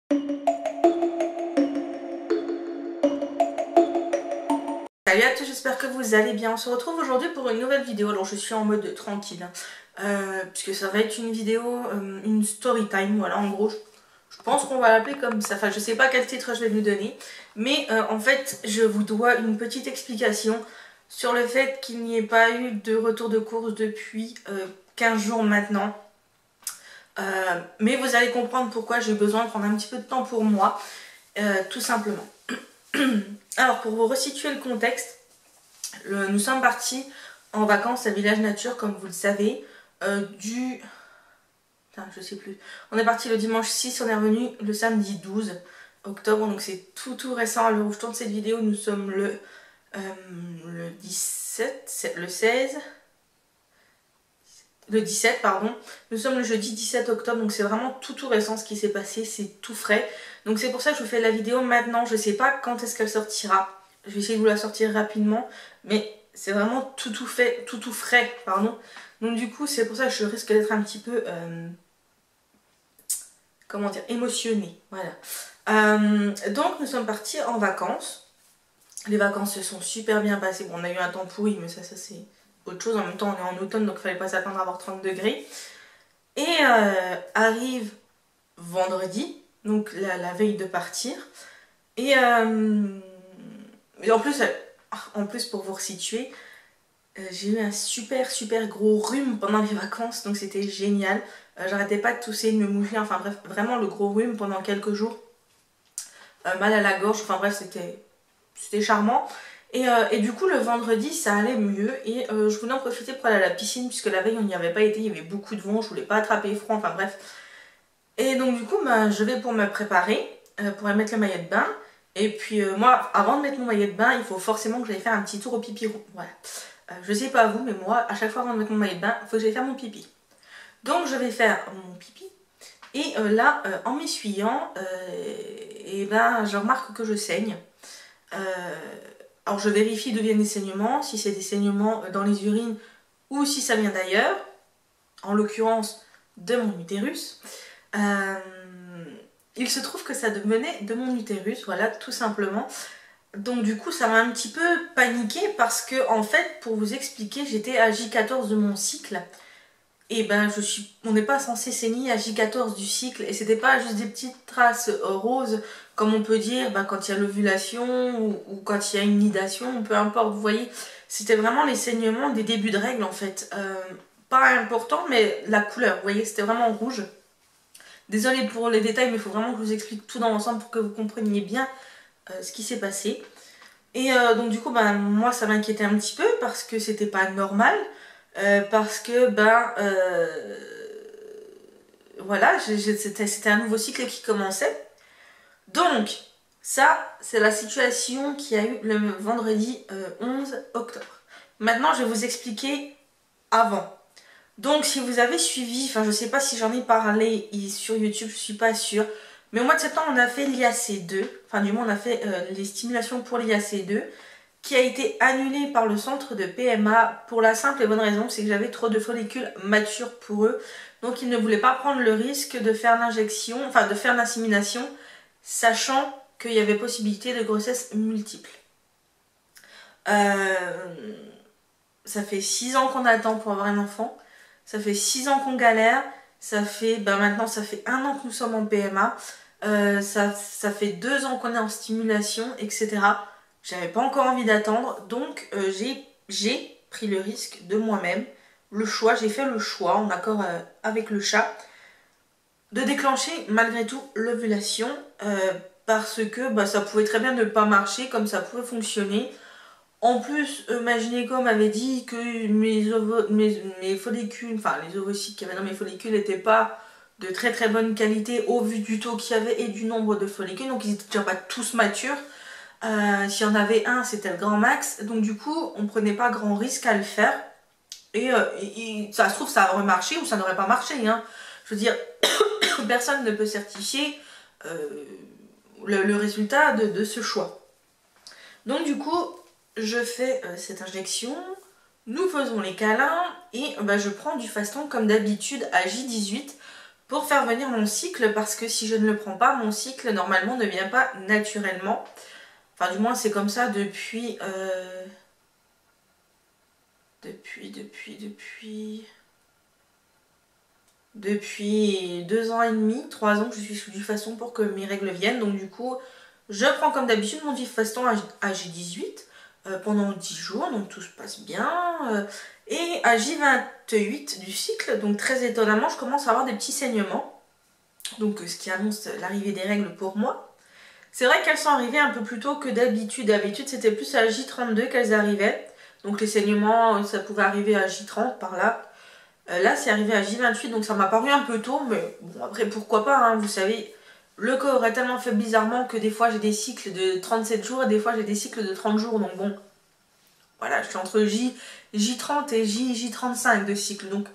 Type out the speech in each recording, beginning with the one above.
Salut à tous, j'espère que vous allez bien. On se retrouve aujourd'hui pour une nouvelle vidéo. Alors je suis en mode tranquille, puisque ça va être une vidéo, une story time. Voilà, en gros, je pense qu'on va l'appeler comme ça. Enfin, je sais pas quel titre je vais lui donner, mais en fait, je vous dois une petite explication sur le fait qu'il n'y ait pas eu de retour de course depuis 15 jours maintenant. Mais vous allez comprendre pourquoi j'ai besoin de prendre un petit peu de temps pour moi, tout simplement. Alors, pour vous resituer le contexte, nous sommes partis en vacances à Village Nature, comme vous le savez, Putain, je sais plus. On est parti le dimanche 6, on est revenu le samedi 12 octobre, donc c'est tout récent. À l'heure où je tourne cette vidéo, nous sommes le 17, le 16... Le 17, pardon. Nous sommes le jeudi 17 octobre, donc c'est vraiment tout récent ce qui s'est passé, c'est tout frais. Donc c'est pour ça que je vous fais la vidéo maintenant, je sais pas quand est-ce qu'elle sortira. Je vais essayer de vous la sortir rapidement, mais c'est vraiment tout frais, pardon. Donc du coup, c'est pour ça que je risque d'être un petit peu, comment dire, émotionnée, voilà. Donc nous sommes partis en vacances. Les vacances se sont super bien passées. Bon, on a eu un temps pourri, mais ça c'est autre chose. En même temps, on est en automne, donc il fallait pas s'attendre à avoir 30 degrés. Et arrive vendredi, donc la veille de partir. Et en plus, pour vous resituer, j'ai eu un super gros rhume pendant les vacances, donc c'était génial. J'arrêtais pas de tousser, de me moucher, enfin bref, vraiment le gros rhume pendant quelques jours. Mal à la gorge, enfin bref, c'était charmant. Et du coup, le vendredi, ça allait mieux. Et je voulais en profiter pour aller à la piscine, puisque la veille, on n'y avait pas été, il y avait beaucoup de vent, je voulais pas attraper froid, enfin bref. Et donc, du coup, je vais pour me préparer, pour aller mettre le maillot de bain. Et puis, moi, avant de mettre mon maillot de bain, il faut forcément que j'aille faire un petit tour au pipi. Voilà. Je sais pas vous, mais moi, à chaque fois avant de mettre mon maillot de bain, il faut que j'aille faire mon pipi. Donc, je vais faire mon pipi. Et là, en m'essuyant, et ben, je remarque que je saigne. Alors je vérifie d'où viennent les saignements, si c'est des saignements dans les urines ou si ça vient d'ailleurs, en l'occurrence de mon utérus. Il se trouve que ça venait de mon utérus, voilà, tout simplement. Donc du coup ça m'a un petit peu paniquée parce que en fait, pour vous expliquer, j'étais à J14 de mon cycle. Et ben on n'est pas censé saigner à J14 du cycle, et c'était pas juste des petites traces roses comme on peut dire quand il y a l'ovulation ou quand il y a une nidation, peu importe, vous voyez, c'était vraiment les saignements des débuts de règles en fait. Pas important, mais la couleur, vous voyez, c'était vraiment rouge. Désolée pour les détails, mais il faut vraiment que je vous explique tout dans l'ensemble pour que vous compreniez bien ce qui s'est passé. Et donc du coup, moi ça m'inquiétait un petit peu parce que c'était pas normal. Parce que voilà, c'était un nouveau cycle qui commençait. Donc ça c'est la situation qu'il y a eu le vendredi 11 octobre. Maintenant je vais vous expliquer avant. Donc si vous avez suivi, enfin je sais pas si j'en ai parlé sur YouTube, je suis pas sûre, mais au mois de septembre on a fait l'IAC2, enfin du moins on a fait les stimulations pour l'IAC2, qui a été annulé par le centre de PMA pour la simple et bonne raison, c'est que j'avais trop de follicules matures pour eux. Donc ils ne voulaient pas prendre le risque de faire l'injection, enfin de faire l'insémination, sachant qu'il y avait possibilité de grossesse multiple. Ça fait 6 ans qu'on attend pour avoir un enfant, ça fait 6 ans qu'on galère, ça fait, maintenant ça fait 1 an que nous sommes en PMA, ça fait 2 ans qu'on est en stimulation, etc. J'avais pas encore envie d'attendre, donc j'ai pris le risque de moi-même, j'ai fait le choix, en accord avec le chat, de déclencher malgré tout l'ovulation, parce que ça pouvait très bien ne pas marcher, comme ça pouvait fonctionner. En plus, ma gynéco m'avait dit que mes follicules, enfin les ovocytes qu'il y avait dans mes follicules n'étaient pas de très bonne qualité au vu du taux qu'il y avait et du nombre de follicules, donc ils n'étaient déjà pas tous matures. S'il y en avait un, c'était le grand max. Donc du coup, on prenait pas grand risque à le faire. Et ça se trouve, ça aurait marché ou ça n'aurait pas marché. Hein. Je veux dire, personne ne peut certifier le résultat de ce choix. Donc du coup, je fais cette injection. Nous faisons les câlins et je prends du Faston comme d'habitude à J18 pour faire venir mon cycle, parce que si je ne le prends pas, mon cycle normalement ne vient pas naturellement. Enfin du moins c'est comme ça depuis... Depuis 2 ans et demi, 3 ans que je suis sous Diffaston pour que mes règles viennent. Donc du coup, je prends comme d'habitude mon Diffaston à J18 pendant 10 jours, donc tout se passe bien. Et à J28 du cycle, donc très étonnamment, je commence à avoir des petits saignements. Donc ce qui annonce l'arrivée des règles pour moi. C'est vrai qu'elles sont arrivées un peu plus tôt que d'habitude. D'habitude, c'était plus à J32 qu'elles arrivaient. Donc les saignements, ça pouvait arriver à J30 par là. Là, c'est arrivé à J28, donc ça m'a paru un peu tôt, mais bon, après, pourquoi pas, hein, vous savez, le corps est tellement fait bizarrement que des fois j'ai des cycles de 37 jours et des fois j'ai des cycles de 30 jours, donc bon, voilà, je suis entre J30 et J35 de cycle, donc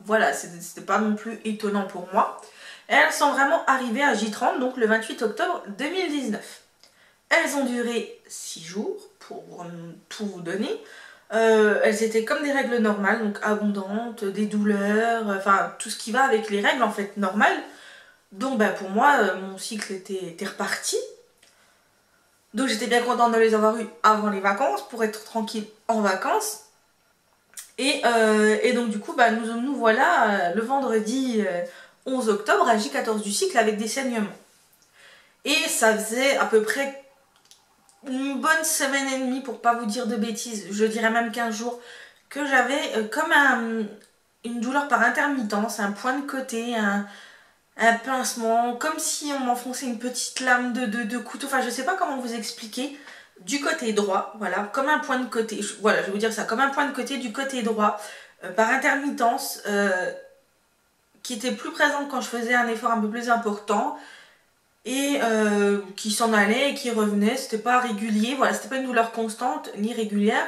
voilà, c'était pas non plus étonnant pour moi. Et elles sont vraiment arrivées à J30, donc le 28 octobre 2019. Elles ont duré 6 jours, pour tout vous donner. Elles étaient comme des règles normales, donc abondantes, des douleurs, enfin tout ce qui va avec les règles en fait normales. Donc bah, pour moi, mon cycle était reparti. Donc j'étais bien contente de les avoir eues avant les vacances, pour être tranquille en vacances. Et donc du coup, bah, nous voilà le vendredi 11 octobre à J14 du cycle avec des saignements. Et ça faisait à peu près une bonne semaine et demie, pour pas vous dire de bêtises, je dirais même 15 jours, que j'avais comme une douleur par intermittence, un point de côté, un pincement, comme si on m'enfonçait une petite lame de couteau, enfin je sais pas comment vous expliquer, du côté droit, voilà, comme un point de côté, voilà, je vais vous dire ça, comme un point de côté du côté droit, par intermittence, qui était plus présente quand je faisais un effort un peu plus important, et qui s'en allait et qui revenait, c'était pas régulier, voilà, c'était pas une douleur constante ni régulière,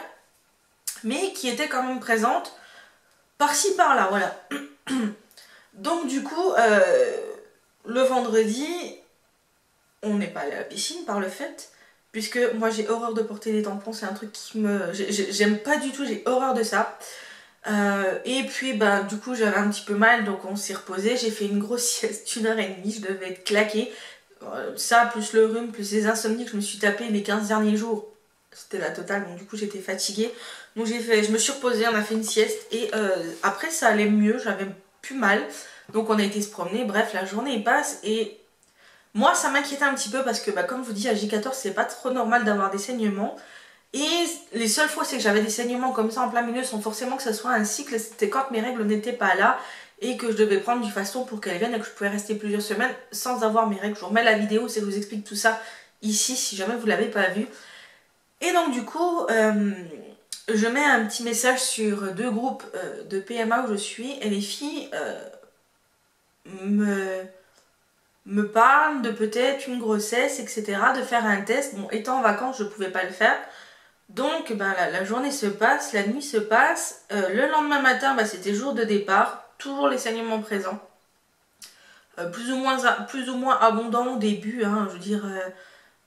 mais qui était quand même présente par-ci par-là, voilà. Donc du coup, le vendredi, on n'est pas allé à la piscine par le fait, puisque moi j'ai horreur de porter des tampons, c'est un truc qui me... J'aime pas du tout, j'ai horreur de ça. Et puis bah du coup j'avais un petit peu mal, donc on s'est reposé, j'ai fait une grosse sieste, 1 heure et demie, je devais être claquée. Ça, plus le rhume, plus les insomnies que je me suis tapé les 15 derniers jours, c'était la totale, donc du coup j'étais fatiguée. Donc je me suis reposée, on a fait une sieste, et après ça allait mieux, j'avais plus mal. Donc on a été se promener, bref, la journée passe, et moi ça m'inquiétait un petit peu parce que, bah, comme je vous dis, à J14 c'est pas trop normal d'avoir des saignements. Et les seules fois c'est que j'avais des saignements comme ça en plein milieu sans forcément que ce soit un cycle, c'était quand mes règles n'étaient pas là et que je devais prendre du faston pour qu'elles viennent et que je pouvais rester plusieurs semaines sans avoir mes règles. Je vous remets la vidéo, c'est que je vous explique tout ça ici si jamais vous ne l'avez pas vu. Et donc du coup, je mets un petit message sur 2 groupes de PMA où je suis, et les filles me parlent de peut-être une grossesse, etc., de faire un test. Bon, étant en vacances, je ne pouvais pas le faire. Donc ben, la journée se passe, la nuit se passe, le lendemain matin bah, c'était jour de départ, toujours les saignements présents, plus ou moins abondant au début, hein, je veux dire,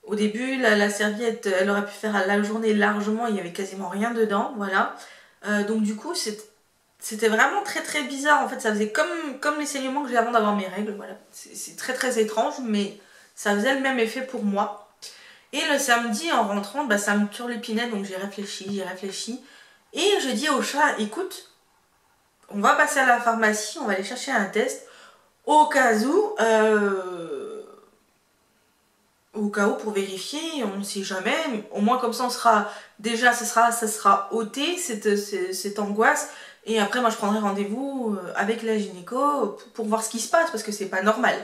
au début la serviette elle aurait pu faire la journée largement, il n'y avait quasiment rien dedans, voilà. Donc du coup c'était vraiment très très bizarre, en fait ça faisait comme les saignements que j'ai avant d'avoir mes règles, voilà. C'est très très étrange, mais ça faisait le même effet pour moi. Et le samedi, en rentrant, bah, ça me turlupinait, donc j'ai réfléchi. Et je dis au chat, écoute, on va passer à la pharmacie, on va aller chercher un test, au cas où pour vérifier, on ne sait jamais, au moins comme ça on sera, déjà ça sera ôté, cette angoisse, et après moi je prendrai rendez-vous avec la gynéco pour voir ce qui se passe, parce que c'est pas normal.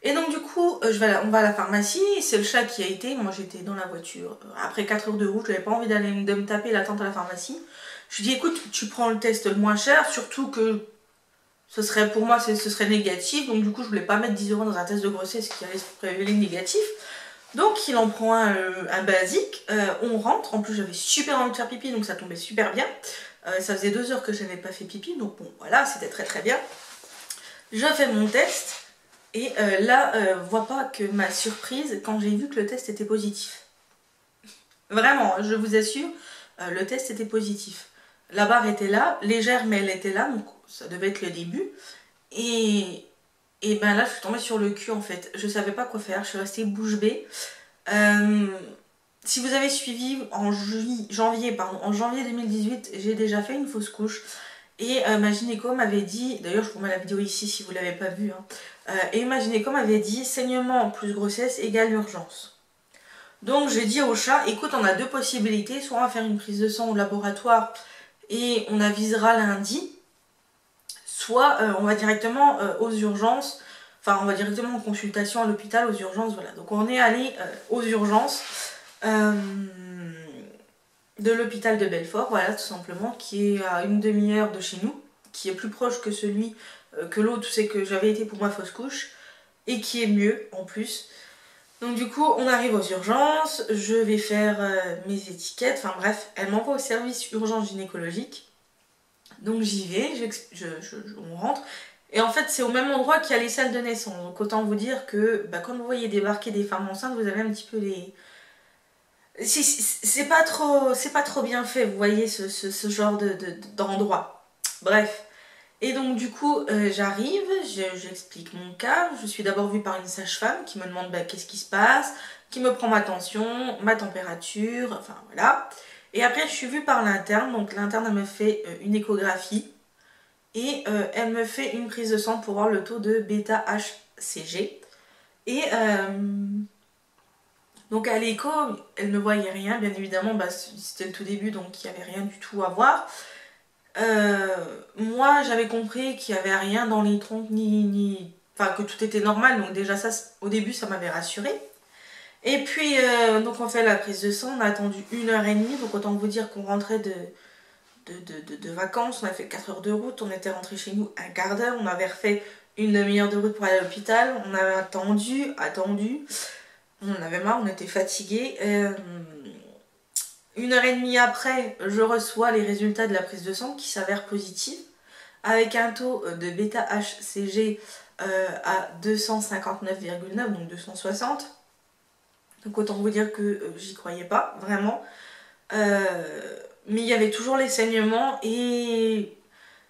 Et donc du coup, on va à la pharmacie, c'est le chat qui a été, moi j'étais dans la voiture, après 4 heures de route, j'avais pas envie de me taper l'attente à la pharmacie. Je lui dis écoute, tu prends le test le moins cher, surtout que pour moi ce serait négatif, donc du coup je voulais pas mettre 10 € dans un test de grossesse qui allait se révéler négatif. Donc il en prend un basique, on rentre, en plus j'avais super envie de faire pipi, donc ça tombait super bien. Ça faisait 2 heures que je n'avais pas fait pipi, donc bon voilà, c'était très très bien. Je fais mon test. Et là, vois pas que ma surprise quand j'ai vu que le test était positif. Vraiment, je vous assure, le test était positif. La barre était là, légère mais elle était là, donc ça devait être le début. Et Et ben là je suis tombée sur le cul en fait. Je savais pas quoi faire, je suis restée bouche bée. Si vous avez suivi en janvier 2018, j'ai déjà fait une fausse couche. Et ma gynéco m'avait dit, d'ailleurs je vous mets la vidéo ici si vous l'avez pas vue, hein. Et ma gynéco m'avait dit saignement plus grossesse égale urgence. Donc j'ai dit au chat, écoute, on a deux possibilités, soit on va faire une prise de sang au laboratoire et on avisera lundi, soit on va directement aux urgences, enfin on va directement en consultation à l'hôpital aux urgences, voilà. Donc on est allé aux urgences de l'hôpital de Belfort, voilà, tout simplement, qui est à une demi-heure de chez nous, qui est plus proche que celui que l'autre, c'est que j'avais été pour ma fausse couche, et qui est mieux en plus. Donc du coup, on arrive aux urgences, je vais faire mes étiquettes, enfin bref, elle m'envoie au service urgence gynécologique. Donc j'y vais, on rentre. Et en fait, c'est au même endroit qu'il y a les salles de naissance. Donc autant vous dire que quand vous voyez débarquer des femmes enceintes, vous avez un petit peu les... C'est pas trop bien fait, vous voyez, ce genre d'endroit. Bref. Et donc du coup, j'arrive, j'explique mon cas. Je suis d'abord vue par une sage-femme qui me demande qu'est-ce qui se passe, qui me prend ma tension, ma température, enfin voilà. Et après, je suis vue par l'interne. Donc l'interne, elle me fait une échographie et elle me fait une prise de sang pour voir le taux de bêta-HCG. Et donc à l'écho, elle ne voyait rien, bien évidemment, c'était le tout début, donc il n'y avait rien du tout à voir. Moi j'avais compris qu'il n'y avait rien dans les trompes enfin que tout était normal, donc déjà ça au début ça m'avait rassurée. Et puis donc on fait la prise de sang, on a attendu 1h30, donc autant vous dire qu'on rentrait de vacances, on a fait 4 heures de route, on était rentré chez nous un quart d'heure, on avait refait une demi-heure de route pour aller à l'hôpital, on avait attendu, on en avait marre, on était fatigués. 1h30 après, je reçois les résultats de la prise de sang qui s'avèrent positifs, avec un taux de bêta-HCG à 259,9, donc 260. Donc autant vous dire que j'y croyais pas, vraiment. Mais il y avait toujours les saignements et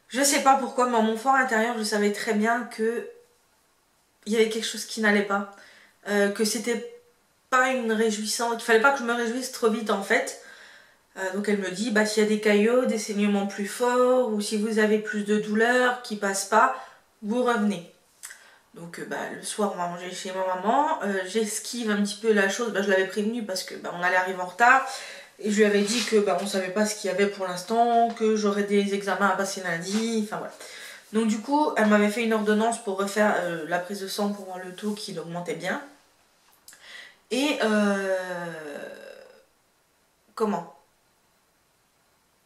je sais pas pourquoi, mais en mon fort intérieur, je savais très bien que il y avait quelque chose qui n'allait pas. Que c'était pas une réjouissance, qu'il fallait pas que je me réjouisse trop vite en fait. Donc elle me dit, s'il y a des caillots, des saignements plus forts, ou si vous avez plus de douleurs qui passent pas, vous revenez. Donc le soir on va manger chez ma maman, j'esquive un petit peu la chose, je l'avais prévenue parce que on allait arriver en retard, et je lui avais dit que on savait pas ce qu'il y avait pour l'instant, que j'aurais des examens à passer lundi, enfin voilà. Donc du coup elle m'avait fait une ordonnance pour refaire la prise de sang pour voir le taux qui augmentait bien. Et comment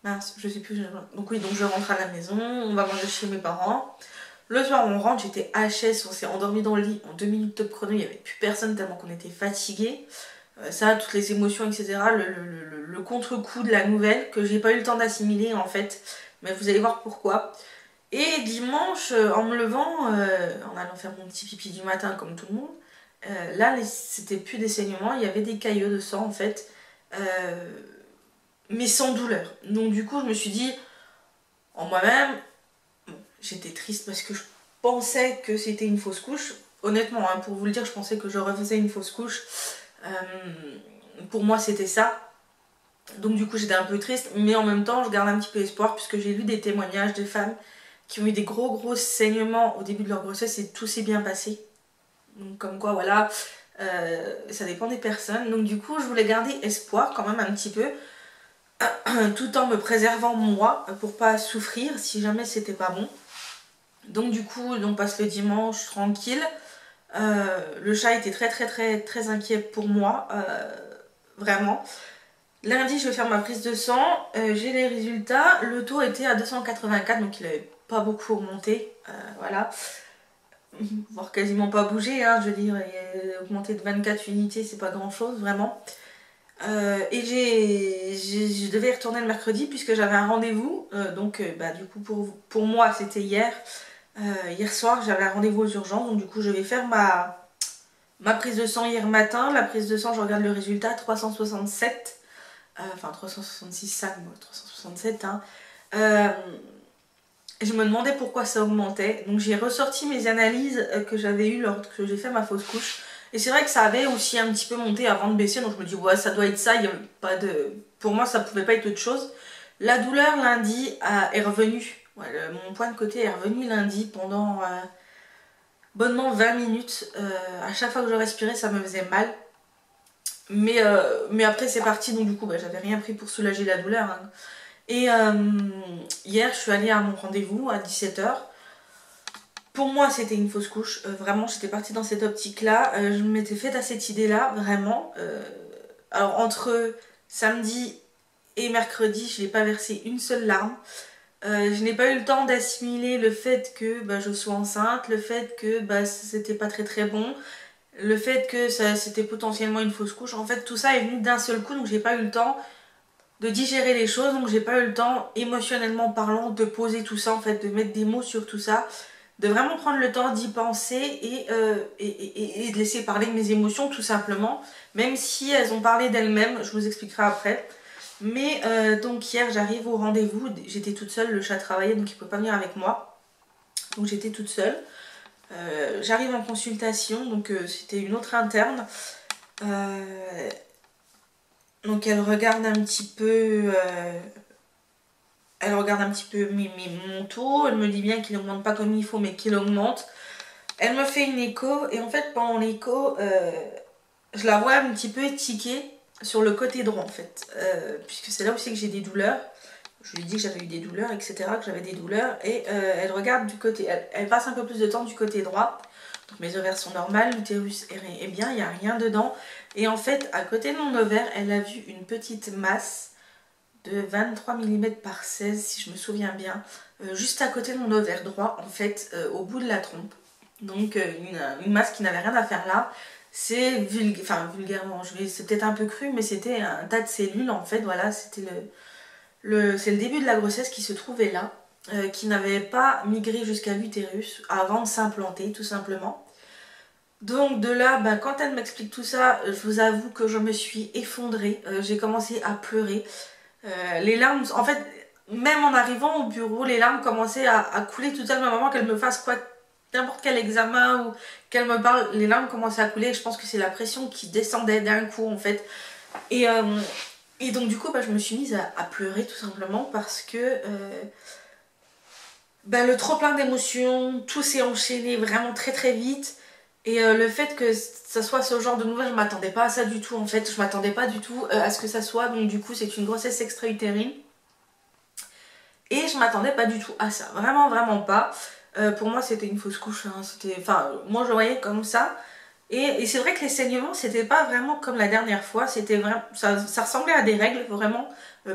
mince, je sais plus. Donc oui, donc je rentre à la maison, on va manger chez mes parents. Le soir on rentre, j'étais HS, on s'est endormi dans le lit en 2 minutes top chrono, il n'y avait plus personne tellement qu'on était fatigués. Ça, toutes les émotions, etc. Le contre-coup de la nouvelle que j'ai pas eu le temps d'assimiler en fait. Mais vous allez voir pourquoi. Et dimanche, en me levant, en allant faire mon petit pipi du matin comme tout le monde, là c'était plus des saignements, il y avait des caillots de sang en fait. Mais sans douleur. Donc du coup je me suis dit en moi-même, j'étais triste parce que je pensais que c'était une fausse couche. Honnêtement, pour vous le dire, je pensais que je refaisais une fausse couche. Pour moi c'était ça. Donc du coup j'étais un peu triste, mais en même temps je garde un petit peu espoir puisque j'ai lu des témoignages de femmes qui ont eu des gros saignements au début de leur grossesse et tout s'est bien passé. Donc comme quoi voilà, ça dépend des personnes. Donc du coup je voulais garder espoir quand même un petit peu, tout en me préservant moi pour pas souffrir si jamais c'était pas bon. Donc du coup on passe le dimanche tranquille. Le chat était très inquiet pour moi, vraiment. Lundi je vais faire ma prise de sang, j'ai les résultats, le taux était à 284 donc il avait pas beaucoup augmenté, voilà. Voire quasiment pas bougé, hein, je veux dire, augmenté de 24 unités c'est pas grand chose vraiment. Et je devais y retourner le mercredi puisque j'avais un rendez-vous, donc du coup pour moi c'était hier. Hier soir j'avais un rendez-vous aux urgences, donc du coup je vais faire ma prise de sang hier matin. La prise de sang, je regarde le résultat, 367, enfin 366 sacs, 367 hein. Et je me demandais pourquoi ça augmentait. Donc j'ai ressorti mes analyses que j'avais eues lorsque j'ai fait ma fausse couche. Et c'est vrai que ça avait aussi un petit peu monté avant de baisser. Donc je me dis, ouais, ça doit être ça. Il y a pas de... Pour moi, ça pouvait pas être autre chose. La douleur lundi est revenue. Ouais, mon point de côté est revenu lundi pendant bonnement 20 minutes. À chaque fois que je respirais, ça me faisait mal. Mais après, c'est parti. Donc du coup, bah, j'avais rien pris pour soulager la douleur, hein. Et hier, je suis allée à mon rendez-vous à 17h. Pour moi, c'était une fausse couche. Vraiment, j'étais partie dans cette optique-là. Je m'étais faite à cette idée-là, vraiment. Alors, entre samedi et mercredi, je n'ai pas versé une seule larme. Je n'ai pas eu le temps d'assimiler le fait que bah, je sois enceinte, le fait que bah, c'était pas très très bon, le fait que c'était potentiellement une fausse couche. En fait, tout ça est venu d'un seul coup, donc j'ai pas eu le temps de digérer les choses, donc j'ai pas eu le temps, émotionnellement parlant, de poser tout ça, en fait, de mettre des mots sur tout ça, de vraiment prendre le temps d'y penser et de laisser parler mes émotions, tout simplement, même si elles ont parlé d'elles-mêmes, je vous expliquerai après. Mais donc hier, j'arrive au rendez-vous, j'étais toute seule, le chat travaillait, donc il ne peut pas venir avec moi, donc j'étais toute seule. J'arrive en consultation, donc c'était une autre interne. Donc elle regarde un petit peu, mon taux. Elle me dit bien qu'il n'augmente pas comme il faut, mais qu'il augmente. Elle me fait une écho et en fait pendant l'écho, je la vois un petit peu tiquer sur le côté droit en fait, puisque c'est là aussi que j'ai des douleurs. Je lui dis que j'avais eu des douleurs, etc., que j'avais des douleurs, et elle regarde du côté, elle passe un peu plus de temps du côté droit. Donc mes ovaires sont normales, l'utérus est bien, il n'y a rien dedans. Et en fait, à côté de mon ovaire, elle a vu une petite masse de 23 mm par 16, si je me souviens bien, juste à côté de mon ovaire droit, en fait, au bout de la trompe. Donc une masse qui n'avait rien à faire là. C'est vulgairement, c'est peut-être un peu cru, mais c'était un tas de cellules, en fait, voilà, c'était c'est le début de la grossesse qui se trouvait là, qui n'avait pas migré jusqu'à l'utérus avant de s'implanter, tout simplement. Donc de là, bah, quand elle m'explique tout ça, je vous avoue que je me suis effondrée. J'ai commencé à pleurer. Les larmes, en fait, même en arrivant au bureau, les larmes commençaient à couler tout seul, même avant qu'elle me fasse quoi, n'importe quel examen ou qu'elle me parle, les larmes commençaient à couler. Je pense que c'est la pression qui descendait d'un coup, en fait. Et donc du coup, bah, je me suis mise à pleurer tout simplement parce que bah, le trop plein d'émotions, tout s'est enchaîné vraiment très très vite. Et le fait que ça soit ce genre de nouvelles, je m'attendais pas à ça du tout en fait. Je m'attendais pas du tout à ce que ça soit. Donc du coup, c'est une grossesse extra-utérine. Et je m'attendais pas du tout à ça. Vraiment, vraiment pas. Pour moi, c'était une fausse couche, hein. Enfin, moi, je le voyais comme ça. Et c'est vrai que les saignements, c'était pas vraiment comme la dernière fois. C'était vraiment, ça ressemblait à des règles, vraiment.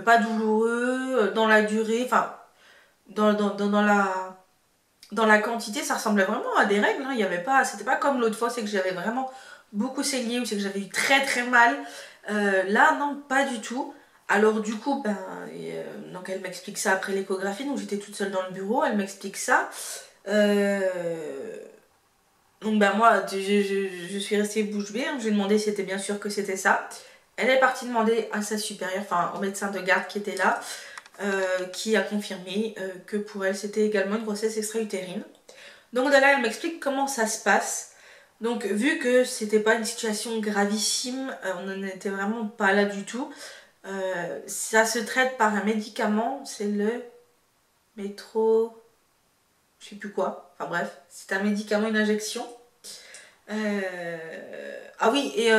Pas douloureux, dans la durée. Enfin, dans la quantité, ça ressemblait vraiment à des règles, hein. Il y avait pas, c'était pas comme l'autre fois, c'est que j'avais vraiment beaucoup saigné ou c'est que j'avais eu très très mal. Là, non, pas du tout. Alors du coup, donc elle m'explique ça après l'échographie, donc j'étais toute seule dans le bureau, elle m'explique ça. Donc moi, je suis restée bouche bée, hein. Je lui ai demandé si c'était bien sûr que c'était ça. Elle est partie demander à sa supérieure, enfin au médecin de garde qui était là, qui a confirmé que pour elle c'était également une grossesse extra-utérine. Donc de là elle m'explique comment ça se passe. Donc vu que c'était pas une situation gravissime, on n'en était vraiment pas là du tout. Ça se traite par un médicament, c'est le métro... je sais plus quoi, enfin bref, c'est un médicament, une injection. Ah oui, et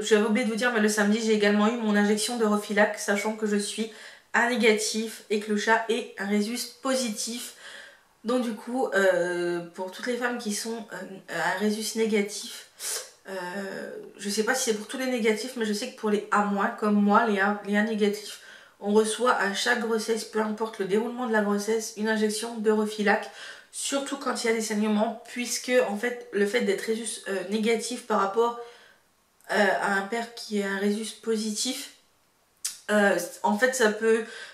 j'avais oublié de vous dire, mais le samedi j'ai également eu mon injection de Refilac, sachant que je suis A négatif et que le chat est un résus positif. Donc du coup, pour toutes les femmes qui sont à résus négatif, je sais pas si c'est pour tous les négatifs, mais je sais que pour les A-, comme moi, les A négatifs, on reçoit à chaque grossesse, peu importe le déroulement de la grossesse, une injection de Refilac, surtout quand il y a des saignements, puisque en fait, le fait d'être résus négatif par rapport à un père qui est un résus positif, en fait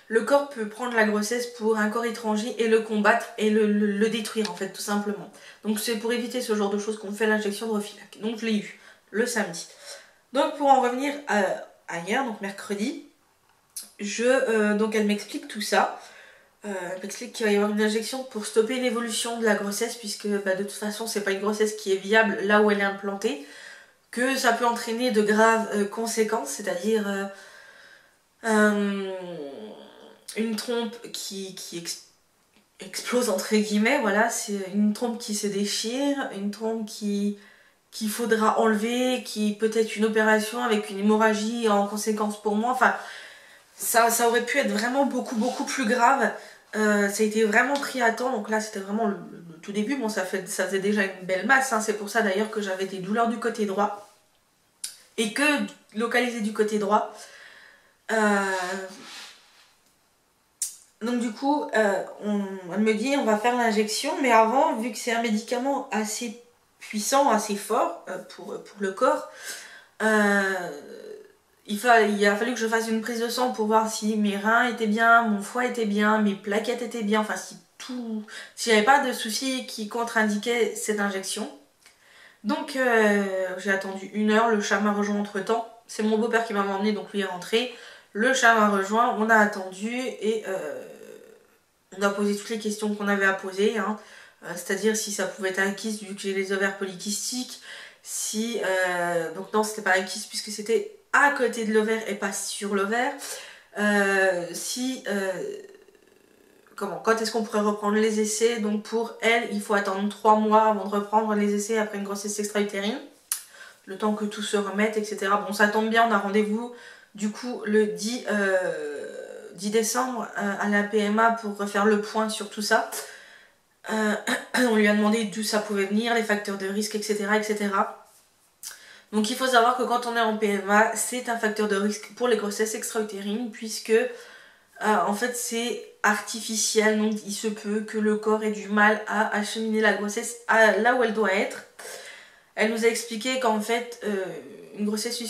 le corps peut prendre la grossesse pour un corps étranger et le combattre et le détruire en fait tout simplement. Donc c'est pour éviter ce genre de choses qu'on fait l'injection de Refilac. Donc je l'ai eu le samedi. Donc pour en revenir à hier, donc mercredi, donc elle m'explique tout ça. Elle m'explique qu'il va y avoir une injection pour stopper l'évolution de la grossesse, puisque de toute façon c'est pas une grossesse qui est viable là où elle est implantée, que ça peut entraîner de graves conséquences, c'est-à-dire une trompe qui explose entre guillemets, voilà, c'est une trompe qui se déchire, une trompe qu'il faudra enlever, qui peut être une opération avec une hémorragie en conséquence pour moi, enfin ça aurait pu être vraiment beaucoup plus grave. Ça a été vraiment pris à temps, donc là c'était vraiment le tout début. Bon, ça faisait déjà une belle masse, hein. C'est pour ça d'ailleurs que j'avais des douleurs du côté droit et que localisées du côté droit. Donc du coup, elle me dit on va faire l'injection, mais avant, vu que c'est un médicament assez puissant, assez fort pour le corps, il a fallu que je fasse une prise de sang pour voir si mes reins étaient bien, mon foie était bien, mes plaquettes étaient bien, enfin si j'avais pas de soucis qui contre-indiquaient cette injection. Donc j'ai attendu 1 heure, le chat m'a rejoint entre temps. C'est mon beau-père qui m'a emmené, donc lui est rentré. Le chat m'a rejoint, on a attendu et on a posé toutes les questions qu'on avait à poser, hein. C'est-à-dire si ça pouvait être un kyste vu que j'ai les ovaires polykystiques, si... donc non, c'était pas un kyste puisque c'était à côté de l'ovaire et pas sur l'ovaire. Quand est-ce qu'on pourrait reprendre les essais? Donc pour elle, il faut attendre 3 mois avant de reprendre les essais après une grossesse extra-utérine. Le temps que tout se remette, etc. Bon, ça tombe bien, on a rendez-vous du coup le 10 décembre à la PMA pour refaire le point sur tout ça. On lui a demandé d'où ça pouvait venir, les facteurs de risque, etc., etc. Donc il faut savoir que quand on est en PMA, c'est un facteur de risque pour les grossesses extra-utérines, puisque en fait c'est artificiel, donc il se peut que le corps ait du mal à acheminer la grossesse là où elle doit être. Elle nous a expliqué qu'en fait une grossesse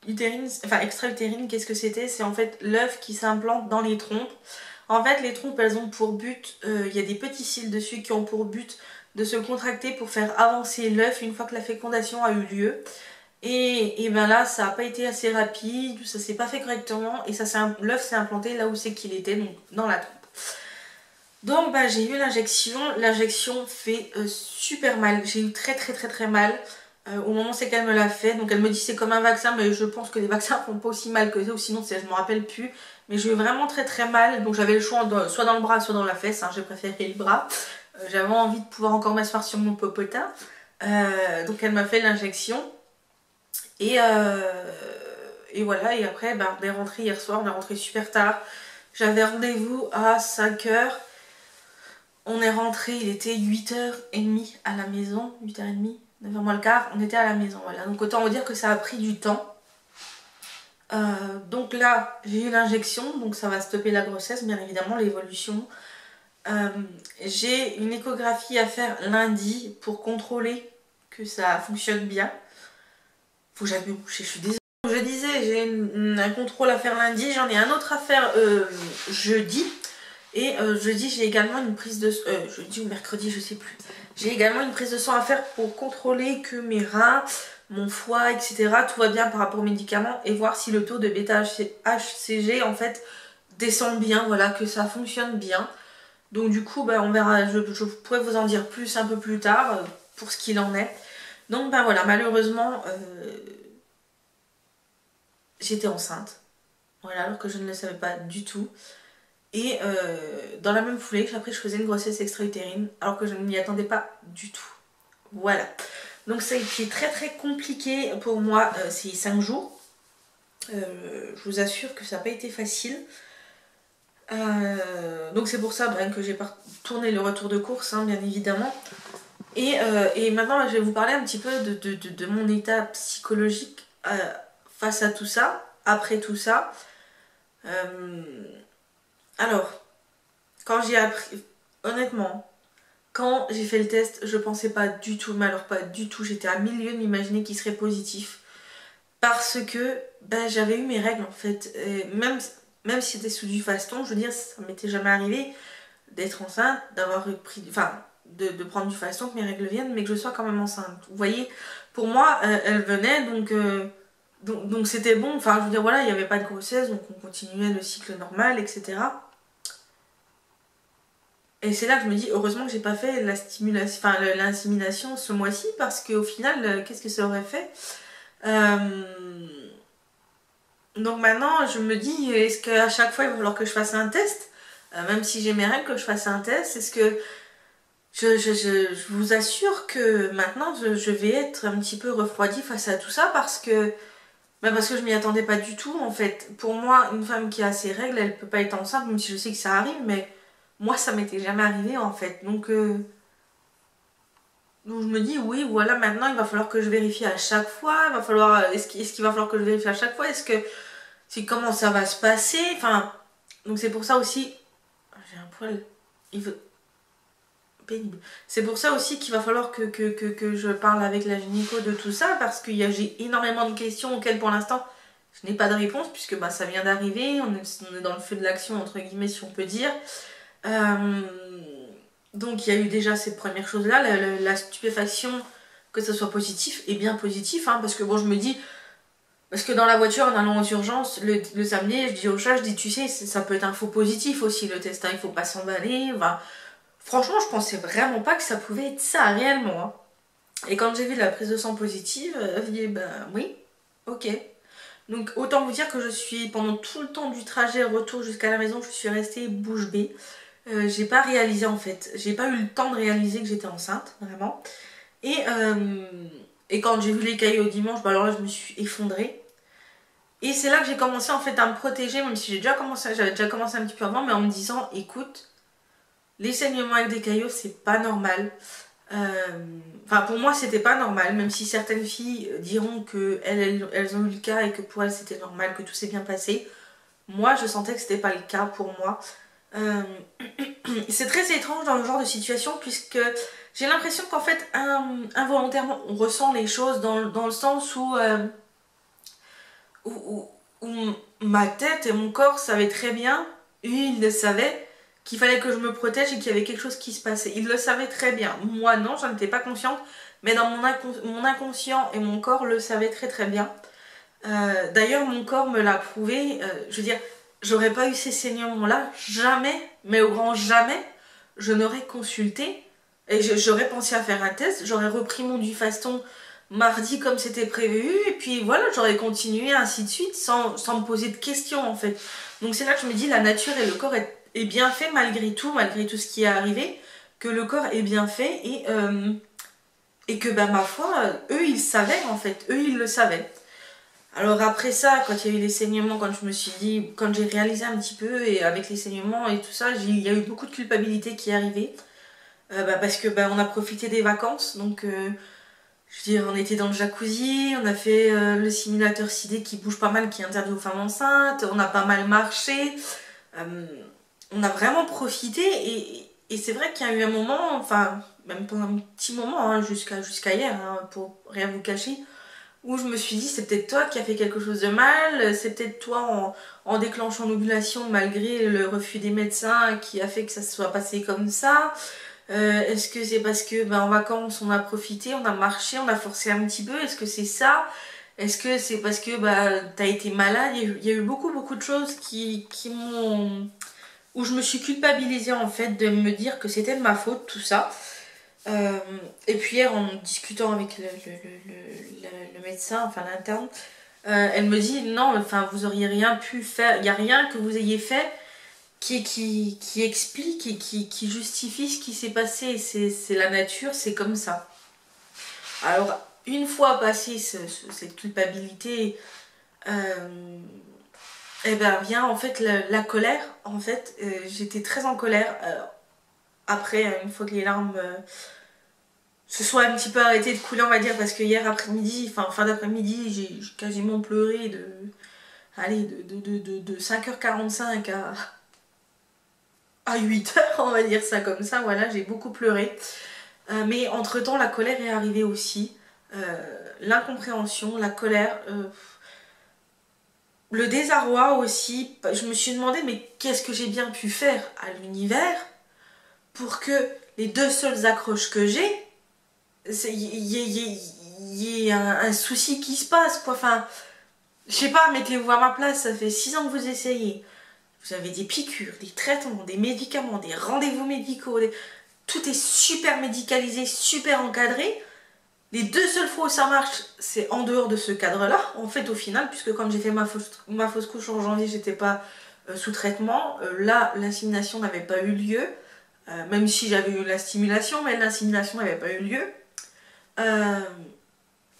utérine, enfin extra-utérine, qu'est-ce que c'était? C'est en fait l'œuf qui s'implante dans les trompes. En fait, les trompes, elles ont pour but, il y a des petits cils dessus qui ont pour but de se contracter pour faire avancer l'œuf une fois que la fécondation a eu lieu. Et ben là, ça n'a pas été assez rapide, ça s'est pas fait correctement, et l'œuf s'est implanté là où c'est qu'il était, donc dans la trompe. Donc bah, j'ai eu l'injection fait super mal, j'ai eu très mal. Au moment c'est qu'elle me l'a fait, donc elle me dit c'est comme un vaccin, mais je pense que les vaccins font pas aussi mal que ça, ou sinon je me rappelle plus. Mais j'ai eu vraiment très mal, donc j'avais le choix soit dans le bras, soit dans la fesse, hein. J'ai préféré le bras. J'avais envie de pouvoir encore m'asseoir sur mon popotin. Donc elle m'a fait l'injection. Et voilà, et après on est rentré hier soir, on est rentré super tard. J'avais rendez-vous à 5h. On est rentré, il était 8h30 à la maison, 8h30, 9h moins le quart, on était à la maison, voilà. Donc autant vous dire que ça a pris du temps. Donc là, j'ai eu l'injection, donc ça va stopper la grossesse, bien évidemment, l'évolution. J'ai une échographie à faire lundi pour contrôler que ça fonctionne bien. Faut que j'aille me coucher, je suis désolée. Je disais, j'ai un contrôle à faire lundi, j'en ai un autre à faire jeudi. Et jeudi, j'ai également une prise de... jeudi ou mercredi, je sais plus. J'ai également une prise de sang à faire pour contrôler que mes reins, mon foie, etc. tout va bien par rapport aux médicaments et voir si le taux de bêta-HCG en fait descend bien, voilà, que ça fonctionne bien. Donc du coup, on verra, je pourrais vous en dire plus un peu plus tard pour ce qu'il en est. Donc voilà, malheureusement, j'étais enceinte. Voilà, alors que je ne le savais pas du tout. Et dans la même foulée, après je faisais une grossesse extra-utérine alors que je ne m'y attendais pas du tout. Voilà. Donc ça a été très compliqué pour moi ces 5 jours. Je vous assure que ça n'a pas été facile. Donc c'est pour ça que j'ai tourné le retour de course, hein, bien évidemment. Et maintenant je vais vous parler un petit peu de mon état psychologique face à tout ça, après tout ça. Alors, quand j'ai appris, honnêtement, quand j'ai fait le test, je pensais pas du tout, mais alors pas du tout, j'étais à milieu de m'imaginer qu'il serait positif. Parce que j'avais eu mes règles en fait, et même si c'était sous du faston, je veux dire, ça m'était jamais arrivé d'être enceinte, d'avoir pris, enfin, de prendre du faston, que mes règles viennent, mais que je sois quand même enceinte. Vous voyez, pour moi, elles venaient, donc c'était bon, enfin je veux dire voilà, il n'y avait pas de grossesse, donc on continuait le cycle normal, etc. Et c'est là que je me dis, heureusement que j'ai pas fait la stimulation, enfin l'insémination ce mois-ci, parce qu'au final, qu'est-ce que ça aurait fait? Donc maintenant, je me dis, est-ce qu'à chaque fois, il va falloir que je fasse un test? Même si j'ai mes règles, que je fasse un test, est-ce que je vous assure que maintenant, je vais être un petit peu refroidie face à tout ça parce que je m'y attendais pas du tout, en fait. Pour moi, une femme qui a ses règles, elle peut pas être enceinte, même si je sais que ça arrive, mais moi, ça m'était jamais arrivé, en fait. Donc je me dis, oui, voilà, maintenant, il va falloir que je vérifie à chaque fois. Il va falloir, est-ce qu'il va falloir que je vérifie à chaque fois? Comment ça va se passer? Enfin, donc c'est pour ça aussi... J'ai un poil... Il veut... pénible. C'est pour ça aussi qu'il va falloir que je parle avec la gynéco de tout ça, parce que j'ai énormément de questions auxquelles pour l'instant je n'ai pas de réponse, puisque bah, ça vient d'arriver, on est dans le feu de l'action, entre guillemets, si on peut dire. Euh, donc il y a eu déjà ces premières choses-là, la stupéfaction, que ça soit positif, et bien positif, hein, parce que bon, je me dis, parce que dans la voiture, en allant aux urgences, le samedi, je dis au chat, je dis, tu sais, ça peut être un faux positif aussi, le test, hein, il faut pas s'emballer, enfin, franchement, je pensais vraiment pas que ça pouvait être ça réellement, hein. Et quand j'ai vu la prise de sang positive, je dis ben oui, ok. Donc autant vous dire que je suis pendant tout le temps du trajet retour jusqu'à la maison, je suis restée bouche bée. J'ai pas réalisé en fait, j'ai pas eu le temps de réaliser que j'étais enceinte, vraiment. Et, euh, et quand j'ai vu les caillots dimanche, bah alors là je me suis effondrée. Et c'est là que j'ai commencé en fait à me protéger, même si j'avais déjà commencé un petit peu avant, mais en me disant, écoute, les saignements avec des caillots c'est pas normal. Enfin, pour moi, c'était pas normal, même si certaines filles diront que elles ont eu le cas et que pour elles c'était normal, que tout s'est bien passé. Moi, je sentais que c'était pas le cas pour moi. Euh, c'est très étrange dans le genre de situation, puisque j'ai l'impression qu'en fait, involontairement, on ressent les choses dans le sens où ma tête et mon corps savaient très bien, et ils le savaient, qu'il fallait que je me protège et qu'il y avait quelque chose qui se passait. Ils le savaient très bien. Moi, non, j'en étais pas consciente, mais dans mon inconscient et mon corps le savaient très très bien. D'ailleurs, mon corps me l'a prouvé. Je veux dire, j'aurais pas eu ces saignements-là, jamais, mais au grand jamais, je n'aurais consulté et j'aurais pensé à faire un test. J'aurais repris mon Dufaston mardi comme c'était prévu, et puis voilà, j'aurais continué ainsi de suite sans me poser de questions en fait. Donc c'est là que je me dis, la nature et le corps est bien fait malgré tout ce qui est arrivé, que le corps est bien fait et que bah, ma foi, eux ils savaient en fait, eux ils le savaient. Alors après ça, quand il y a eu les saignements, quand je me suis dit, quand j'ai réalisé un petit peu et avec les saignements et tout ça, il y a eu beaucoup de culpabilité qui est arrivée. Parce que bah, on a profité des vacances, donc je veux dire, on était dans le jacuzzi, on a fait le simulateur 6D qui bouge pas mal, qui est interdit aux femmes enceintes, on a pas mal marché, euh, on a vraiment profité et c'est vrai qu'il y a eu un moment, enfin même pendant un petit moment, hein, jusqu'à hier, hein, pour rien vous cacher, où je me suis dit c'est peut-être toi qui as fait quelque chose de mal, c'est peut-être toi en déclenchant l'ovulation malgré le refus des médecins qui a fait que ça se soit passé comme ça. Est-ce que c'est parce que en vacances on a profité, on a marché, on a forcé un petit peu? Est-ce que c'est ça? Est-ce que c'est parce que t'as été malade? Il y a eu beaucoup beaucoup de choses qui m'ont... où je me suis culpabilisée en fait de me dire que c'était de ma faute tout ça. Euh, et puis hier en discutant avec le médecin, enfin l'interne, elle me dit non, enfin vous auriez rien pu faire, il n'y a rien que vous ayez fait qui explique et qui justifie ce qui s'est passé. C'est la nature, c'est comme ça. Alors, une fois passée cette culpabilité, eh ben vient en fait la colère. En fait, j'étais très en colère. Après, une fois que les larmes se sont un petit peu arrêtées de couler, on va dire, parce que hier après-midi, enfin fin d'après-midi, j'ai quasiment pleuré allez, de 5h45 à 8h, on va dire ça comme ça, voilà, j'ai beaucoup pleuré. Mais entre-temps, la colère est arrivée aussi. L'incompréhension, la colère, le désarroi aussi. Je me suis demandé, mais qu'est-ce que j'ai bien pu faire à l'univers pour que les deux seules accroches que j'ai, y ait un souci qui se passe, quoi. Enfin, je sais pas, mettez-vous à ma place, ça fait 6 ans que vous essayez. vous avez des piqûres, des traitements, des médicaments, des rendez-vous médicaux, tout est super médicalisé, super encadré. Les 2 seules fois où ça marche, c'est en dehors de ce cadre-là, en fait, au final, puisque quand j'ai fait ma fausse couche en janvier, j'étais pas sous traitement. Là, l'insémination n'avait pas eu lieu, même si j'avais eu la stimulation, mais l'insémination n'avait pas eu lieu.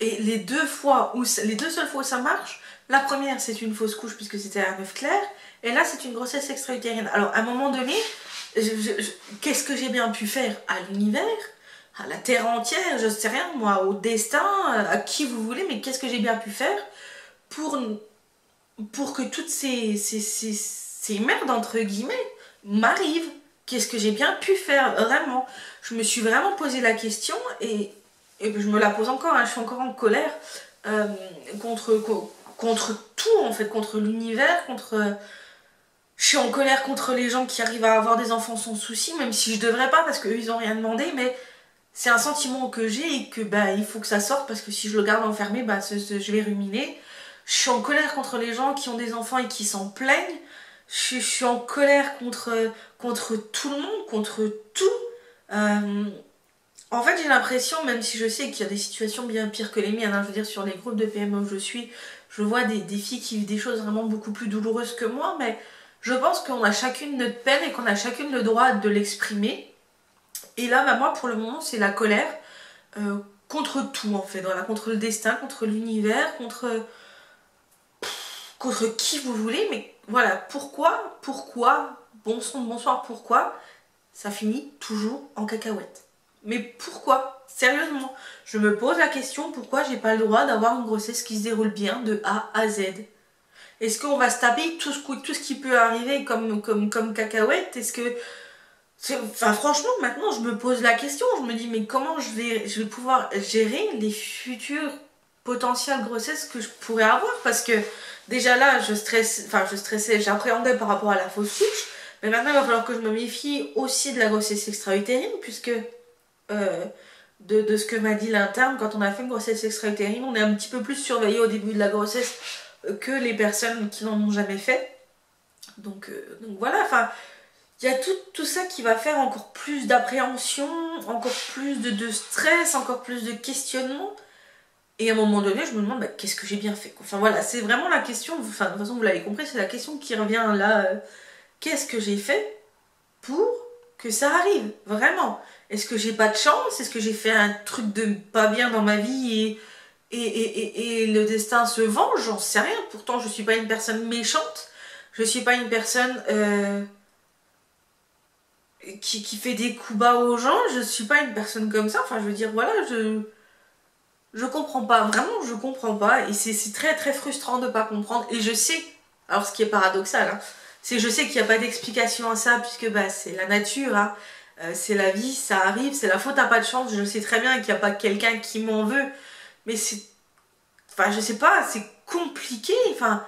Et les 2 seules fois où ça marche, la première, c'est une fausse couche, puisque c'était un œuf clair, et là, c'est une grossesse extra-utérine. Alors, à un moment donné, qu'est-ce que j'ai bien pu faire à l'univers, à la terre entière, je sais rien, moi, au destin, à qui vous voulez, mais qu'est-ce que j'ai bien pu faire pour que toutes ces merdes, entre guillemets, m'arrivent? Qu'est-ce que j'ai bien pu faire, vraiment? Je me suis vraiment posé la question, et je me la pose encore, hein, je suis encore en colère contre tout, en fait, contre l'univers, je suis en colère contre les gens qui arrivent à avoir des enfants sans souci, même si je devrais pas, parce qu'eux, ils ont rien demandé, mais c'est un sentiment que j'ai et que bah, il faut que ça sorte, parce que si je le garde enfermé, bah, je vais ruminer. Je suis en colère contre les gens qui ont des enfants et qui s'en plaignent. Je suis en colère contre tout le monde, contre tout. En fait, j'ai l'impression, même si je sais qu'il y a des situations bien pires que les miennes, hein, je veux dire, sur les groupes de PME où je suis, je vois des filles qui vivent des choses vraiment beaucoup plus douloureuses que moi, mais je pense qu'on a chacune notre peine et qu'on a chacune le droit de l'exprimer. Et là, bah, moi, pour le moment, c'est la colère contre tout, en fait. Voilà, contre le destin, contre l'univers, contre qui vous voulez. Mais voilà, pourquoi, bon sang de bonsoir, pourquoi ça finit toujours en cacahuète? Mais pourquoi? Sérieusement, je me pose la question, pourquoi j'ai pas le droit d'avoir une grossesse qui se déroule bien de A à Z? Est-ce qu'on va se taper tout ce qui peut arriver comme cacahuète? Est-ce que... Enfin, franchement, maintenant, je me pose la question. Je me dis, mais comment je vais pouvoir gérer les futures potentielles grossesses que je pourrais avoir? Parce que déjà là, je stressais, j'appréhendais par rapport à la fausse couche. Mais maintenant, il va falloir que je me méfie aussi de la grossesse extra-utérine, puisque de ce que m'a dit l'interne, quand on a fait une grossesse extra-utérine, on est un petit peu plus surveillé au début de la grossesse que les personnes qui n'en ont jamais fait. Donc voilà, enfin, il y a tout ça qui va faire encore plus d'appréhension, encore plus de stress, encore plus de questionnement. Et à un moment donné, je me demande, bah, qu'est-ce que j'ai bien fait? Enfin voilà, c'est vraiment la question, enfin de toute façon vous l'avez compris, c'est la question qui revient là. Qu'est-ce que j'ai fait pour que ça arrive? Vraiment. Est-ce que j'ai pas de chance? Est-ce que j'ai fait un truc de pas bien dans ma vie et le destin se venge? J'en sais rien. Pourtant, je suis pas une personne méchante. Je suis pas une personne qui fait des coups bas aux gens. Je suis pas une personne comme ça. Enfin, je veux dire, voilà, je comprends pas. Vraiment, je comprends pas. Et c'est très très frustrant de pas comprendre. Et je sais, alors ce qui est paradoxal, hein, c'est je sais qu'il n'y a pas d'explication à ça, puisque bah, c'est la nature, hein. C'est la vie, ça arrive, c'est la faute à pas de chance. Je sais très bien qu'il n'y a pas quelqu'un qui m'en veut, mais c'est... Enfin, je sais pas, c'est compliqué. Enfin,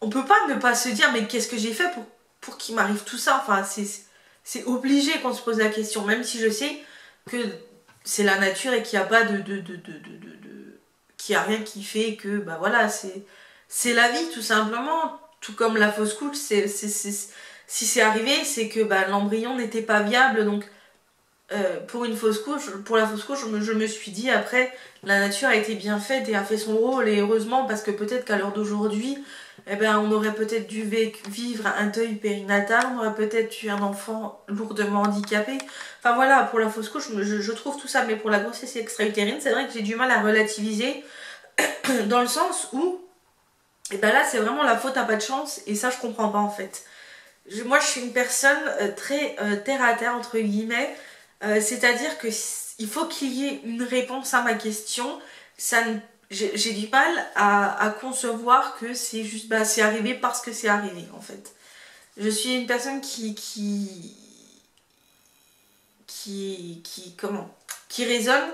on peut pas ne pas se dire, mais qu'est-ce que j'ai fait pour qu'il m'arrive tout ça? Enfin, c'est obligé qu'on se pose la question, même si je sais que c'est la nature et qu'il n'y a pas qu'il n'y a rien qui fait que, bah voilà, c'est la vie, tout simplement. Tout comme la fausse couche, si c'est arrivé, c'est que bah, l'embryon n'était pas viable, donc pour la fausse couche, je me suis dit après, la nature a été bien faite et a fait son rôle, et heureusement, parce que peut-être qu'à l'heure d'aujourd'hui, eh ben, on aurait peut-être dû vivre un deuil périnatal, on aurait peut-être eu un enfant lourdement handicapé. Enfin voilà, pour la fausse couche, je trouve tout ça, mais pour la grossesse extra-utérine, c'est vrai que j'ai du mal à relativiser, dans le sens où, et ben là, c'est vraiment la faute à pas de chance, et ça, je comprends pas en fait. Moi, je suis une personne très terre à terre, entre guillemets. C'est-à-dire que il faut qu'il y ait une réponse à ma question. J'ai du mal à concevoir que c'est juste, bah, c'est arrivé parce que c'est arrivé, en fait. Je suis une personne qui raisonne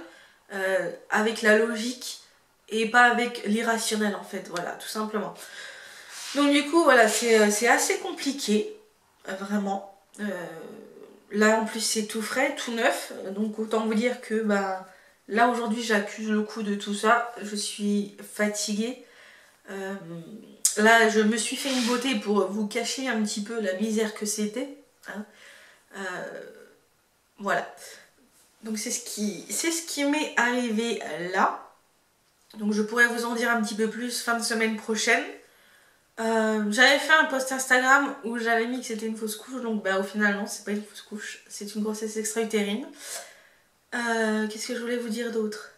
avec la logique et pas avec l'irrationnel, en fait. Voilà, tout simplement. Donc du coup, voilà, c'est assez compliqué, vraiment. Là, en plus, c'est tout frais, tout neuf. Donc autant vous dire que bah, là, aujourd'hui, j'accuse le coup de tout ça. Je suis fatiguée. Là, je me suis fait une beauté pour vous cacher un petit peu la misère que c'était. Hein. Voilà. Donc c'est ce qui m'est arrivé là. Donc je pourrais vous en dire un petit peu plus fin de semaine prochaine. J'avais fait un post Instagram où j'avais mis que c'était une fausse couche. Donc bah, au final non, c'est pas une fausse couche. C'est une grossesse extra-utérine. Qu'est-ce que je voulais vous dire d'autre?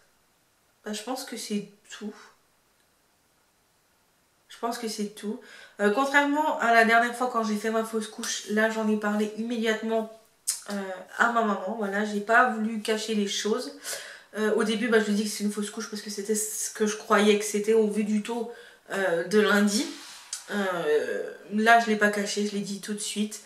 Bah, je pense que c'est tout. Je pense que c'est tout. Contrairement à la dernière fois quand j'ai fait ma fausse couche, là j'en ai parlé immédiatement à ma maman. Voilà, j'ai pas voulu cacher les choses. Au début, bah, je lui ai dit que c'est une fausse couche parce que c'était ce que je croyais que c'était au vu du taux de lundi. Là, je l'ai pas caché, je l'ai dit tout de suite.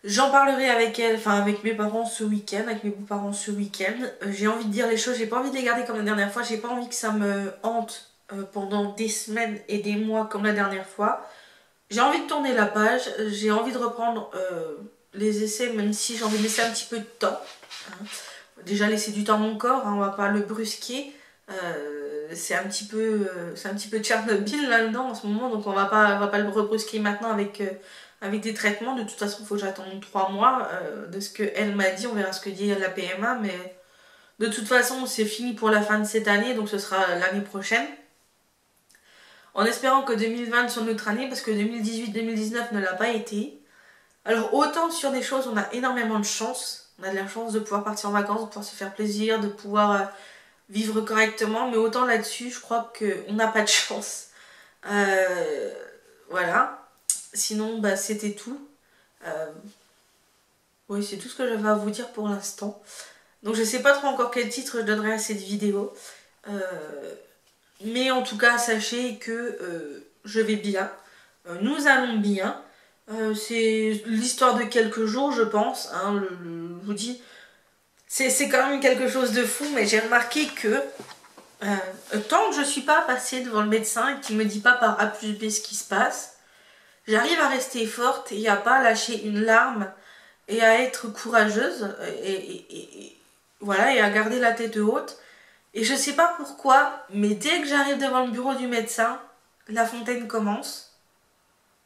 J'en parlerai avec elle, enfin avec mes parents ce week-end, avec mes beaux-parents ce week-end. J'ai envie de dire les choses, j'ai pas envie de les garder comme la dernière fois, j'ai pas envie que ça me hante pendant des semaines et des mois comme la dernière fois. J'ai envie de tourner la page, j'ai envie de reprendre les essais, même si j'ai envie de laisser un petit peu de temps. Hein. Déjà laisser du temps à mon corps, hein, on va pas le brusquer. C'est un petit peu Tchernobyl là-dedans en ce moment, donc on va pas le rebrusquer maintenant avec des traitements. De toute façon, il faut que j'attende 3 mois de ce qu'elle m'a dit. On verra ce que dit la PMA, mais de toute façon, c'est fini pour la fin de cette année, donc ce sera l'année prochaine. En espérant que 2020 soit notre année, parce que 2018-2019 ne l'a pas été. Alors, autant sur des choses, on a énormément de chance. On a de la chance de pouvoir partir en vacances, de pouvoir se faire plaisir, de pouvoir vivre correctement, mais autant là-dessus, je crois qu'on n'a pas de chance. Voilà. Sinon, bah, c'était tout. Oui, c'est tout ce que j'avais à vous dire pour l'instant. Donc je sais pas trop encore quel titre je donnerai à cette vidéo. Mais en tout cas, sachez que je vais bien. Nous allons bien. C'est l'histoire de quelques jours, je pense. Hein, je vous dis, c'est quand même quelque chose de fou, mais j'ai remarqué que tant que je suis pas passée devant le médecin et qu'il me dit pas par A plus B ce qui se passe, j'arrive à rester forte et à pas lâcher une larme et à être courageuse voilà, et à garder la tête haute. Et je sais pas pourquoi, mais dès que j'arrive devant le bureau du médecin, la fontaine commence.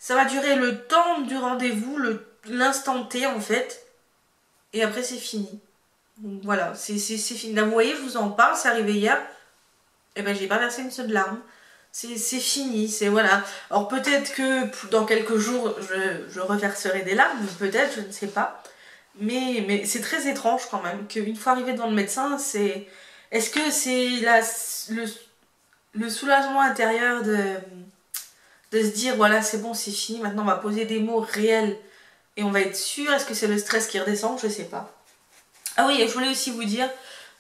Ça va durer le temps du rendez-vous, l'instant T en fait, et après c'est fini. Donc voilà, c'est fini. Là, vous voyez, je vous en parle, c'est arrivé hier. Et ben j'ai pas versé une seule larme. C'est fini, c'est voilà. Alors peut-être que dans quelques jours je reverserai des larmes, peut-être, je ne sais pas. Mais c'est très étrange quand même qu'une fois arrivé devant le médecin, c'est... Est-ce que c'est le soulagement intérieur de se dire voilà c'est bon, c'est fini, maintenant on va poser des mots réels et on va être sûr? Est-ce que c'est le stress qui redescend? Je sais pas. Ah oui, et je voulais aussi vous dire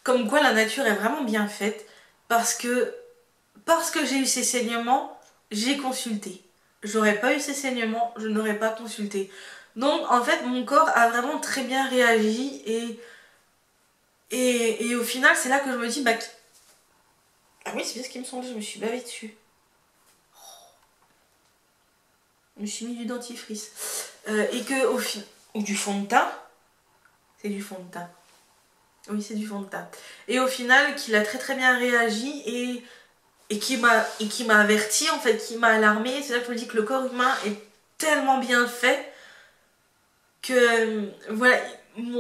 comme quoi la nature est vraiment bien faite parce que j'ai eu ces saignements, j'ai consulté. J'aurais pas eu ces saignements, je n'aurais pas consulté. Donc en fait mon corps a vraiment très bien réagi et au final c'est là que je me dis bah ah oui c'est bien ce qui me semblait, je me suis bavée dessus. Je me suis mis du dentifrice. Et que au final... Ou du fond de teint. C'est du fond de teint. Oui, c'est du fond de teint. Et au final, qu'il a très très bien réagi et qui m'a averti, en fait, qui m'a alarmé. C'est là que je me dis que le corps humain est tellement bien fait que voilà,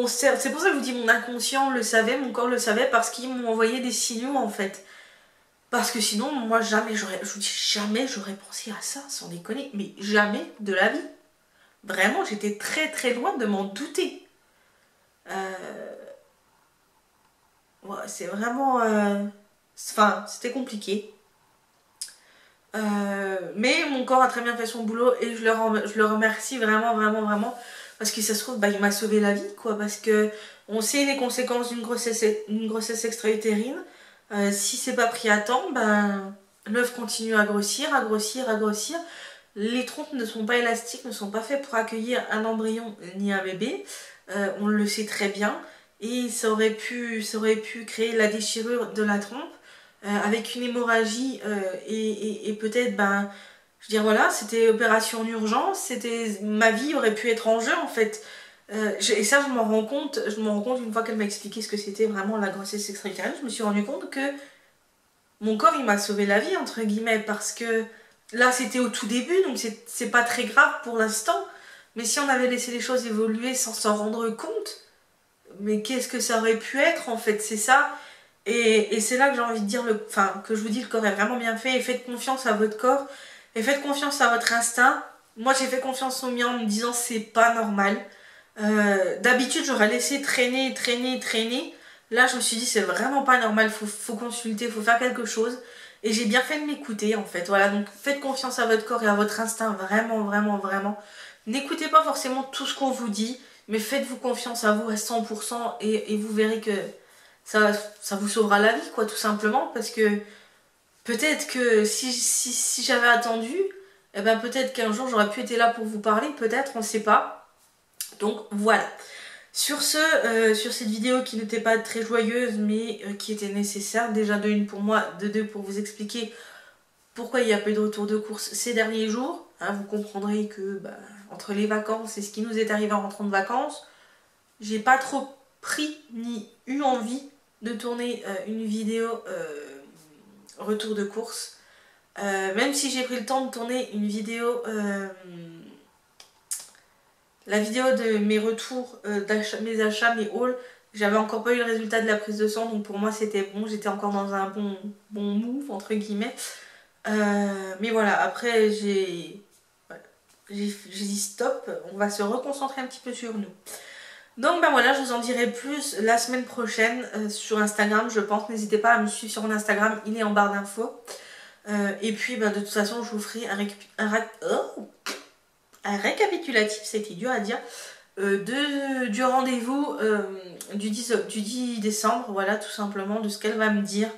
c'est pour ça que je vous dis mon inconscient le savait, mon corps le savait parce qu'ils m'ont envoyé des signaux en fait. Parce que sinon, moi jamais je vous dis jamais j'aurais pensé à ça, sans déconner, mais jamais de la vie. Vraiment, j'étais très très loin de m'en douter. Ouais, c'est vraiment... Enfin, c'était compliqué. Mais mon corps a très bien fait son boulot et je le remercie vraiment, vraiment, vraiment. Parce que ça se trouve, bah, il m'a sauvé la vie, quoi. Parce que on sait les conséquences d'une grossesse extra-utérine. Si c'est pas pris à temps, ben, l'œuf continue à grossir, à grossir, à grossir. Les trompes ne sont pas élastiques, ne sont pas faits pour accueillir un embryon ni un bébé. On le sait très bien. Et ça aurait pu créer la déchirure de la trompe avec une hémorragie et peut-être, ben, je veux dire, voilà, c'était opération en urgence, ma vie aurait pu être en jeu en fait. Et ça, je m'en rends compte une fois qu'elle m'a expliqué ce que c'était vraiment la grossesse extra-utérine. Je me suis rendu compte que mon corps il m'a sauvé la vie entre guillemets, parce que là c'était au tout début, donc c'est pas très grave pour l'instant, mais si on avait laissé les choses évoluer sans s'en rendre compte, mais qu'est-ce que ça aurait pu être en fait, c'est ça. Et c'est là que j'ai envie de dire, enfin, que je vous dis, le corps est vraiment bien fait, et faites confiance à votre corps, et faites confiance à votre instinct. Moi j'ai fait confiance au mien en me disant c'est pas normal. D'habitude j'aurais laissé traîner, traîner, traîner. Là je me suis dit c'est vraiment pas normal, faut consulter, faut faire quelque chose. Et j'ai bien fait de m'écouter en fait. Voilà, donc faites confiance à votre corps et à votre instinct, vraiment, vraiment, vraiment. N'écoutez pas forcément tout ce qu'on vous dit, mais faites-vous confiance à vous à 100% et vous verrez que ça vous sauvera la vie, quoi, tout simplement. Parce que peut-être que si j'avais attendu, eh ben peut-être qu'un jour j'aurais pu être là pour vous parler, peut-être, on ne sait pas. Donc voilà. Sur sur cette vidéo qui n'était pas très joyeuse, mais qui était nécessaire, déjà de une pour moi, de deux pour vous expliquer pourquoi il n'y a pas eu de retour de course ces derniers jours. Hein, vous comprendrez que bah, entre les vacances et ce qui nous est arrivé en rentrant de vacances, j'ai pas trop pris ni eu envie de tourner une vidéo retour de course. Même si j'ai pris le temps de tourner une vidéo, la vidéo de mes retours, mes achats, mes hauls, j'avais encore pas eu le résultat de la prise de sang, donc pour moi c'était bon, j'étais encore dans un bon move entre guillemets. Mais voilà, après voilà, j'ai dit stop, on va se reconcentrer un petit peu sur nous. Donc ben voilà, je vous en dirai plus la semaine prochaine sur Instagram, je pense. N'hésitez pas à me suivre sur mon Instagram, il est en barre d'infos. Et puis ben, de toute façon, je vous ferai un récapitulatif, c'était dur à dire, du rendez-vous du 10 décembre, voilà, tout simplement, de ce qu'elle va me dire.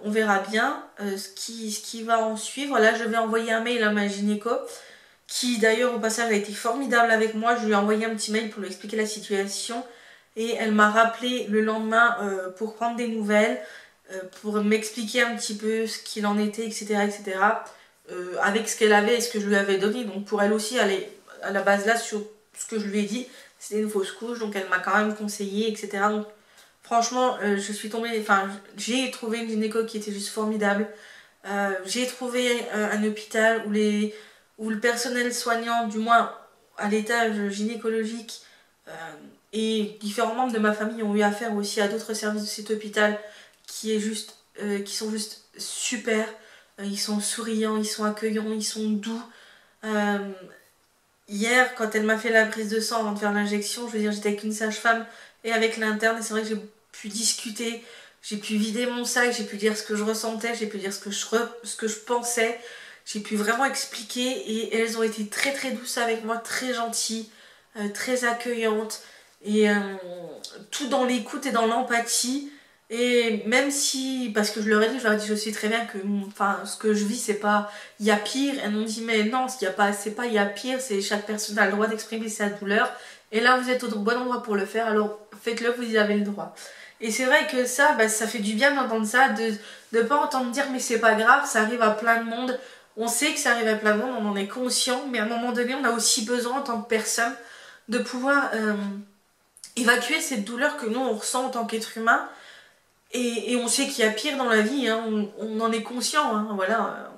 On verra bien ce qui va en suivre. Là, je vais envoyer un mail à ma gynéco, qui d'ailleurs au passage a été formidable avec moi. Je lui ai envoyé un petit mail pour lui expliquer la situation et elle m'a rappelé le lendemain pour prendre des nouvelles, pour m'expliquer un petit peu ce qu'il en était, etc. etc. Avec ce qu'elle avait et ce que je lui avais donné. Donc pour elle aussi, aller à la base là sur ce que je lui ai dit, c'était une fausse couche, donc elle m'a quand même conseillé, etc. Donc franchement, je suis tombée, enfin j'ai trouvé une gynéco qui était juste formidable. J'ai trouvé un hôpital où le personnel soignant, du moins à l'étage gynécologique, et différents membres de ma famille ont eu affaire aussi à d'autres services de cet hôpital qui sont juste super. Ils sont souriants, ils sont accueillants, ils sont doux. Euh, Hier, quand elle m'a fait la prise de sang avant de faire l'injection, je veux dire, j'étais avec une sage-femme et avec l'interne, et c'est vrai que j'ai pu discuter, j'ai pu vider mon sac, j'ai pu dire ce que je ressentais, j'ai pu dire ce que je pensais, j'ai pu vraiment expliquer, et elles ont été très très douces avec moi, très gentilles, très accueillantes, et tout dans l'écoute et dans l'empathie. Et même si, parce que je leur ai dit, je sais très bien que enfin, ce que je vis, c'est pas il y a pire. Elles m'ont dit, mais non, c'est pas il y a pire, c'est chaque personne a le droit d'exprimer sa douleur. Et là, vous êtes au bon endroit pour le faire, alors faites-le, vous y avez le droit. Et c'est vrai que ça, bah, ça fait du bien d'entendre ça, de ne pas entendre dire, mais c'est pas grave, ça arrive à plein de monde. On sait que ça arrive à plein de monde, on en est conscient, mais à un moment donné, on a aussi besoin, en tant que personne, de pouvoir évacuer cette douleur que nous, on ressent en tant qu'être humain. Et on sait qu'il y a pire dans la vie, hein, on en est conscient, hein, voilà,